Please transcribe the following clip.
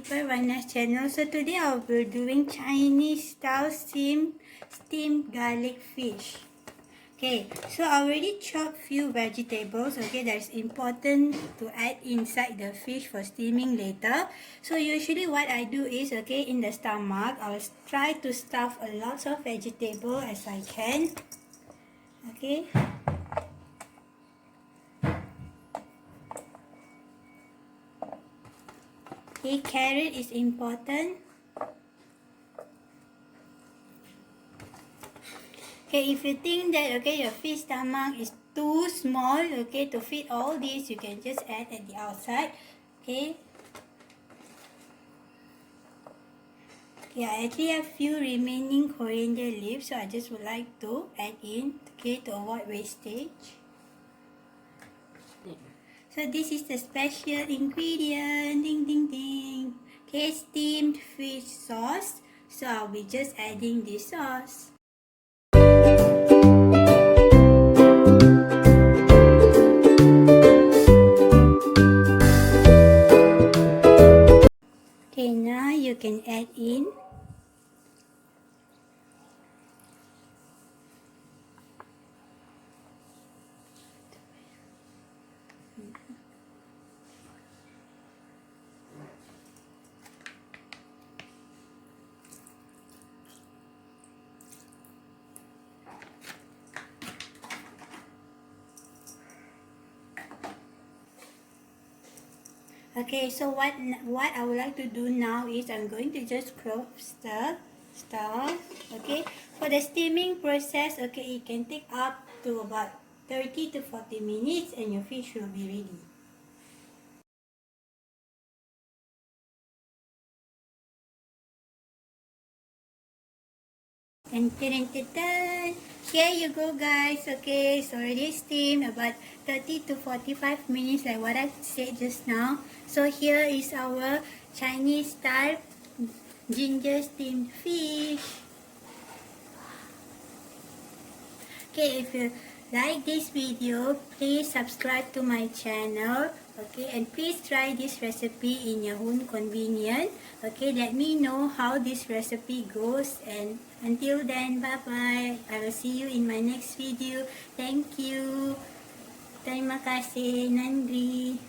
Multiplewarnas channel. So today I'll be doing Chinese style steamed garlic fish. Okay, so I already chopped few vegetables. Okay, that's important to add inside the fish for steaming later. So usually what I do is, okay, in the stomach, I'll try to stuff a lot of vegetable as I can. Okay. Okay, carrot is important. Okay, if you think that, okay, your fish stomach is too small, okay, to fit all this, you can just add at the outside. Okay. Yeah, I actually have few remaining coriander leaves, so I just would like to add in, okay, to avoid wastage. So this is the special ingredient, ding ding ding. Okay, steamed fish sauce. So I'll be just adding this sauce. Okay, now you can add in okay, so what I would like to do now is I'm going to just close the stove. Okay, for the steaming process, okay, it can take up to about 30 to 40 minutes and your fish will be ready. And here you go, guys. Okay, it's already steamed about 30 to 45 minutes like what I said just now. So here is our Chinese style ginger steamed fish. Okay, if you like this video, please subscribe to my channel. Okay, and please try this recipe in your own convenience. Okay, let me know how this recipe goes, and until then, bye bye. I will see you in my next video. Thank you. Terima kasih. Nandri.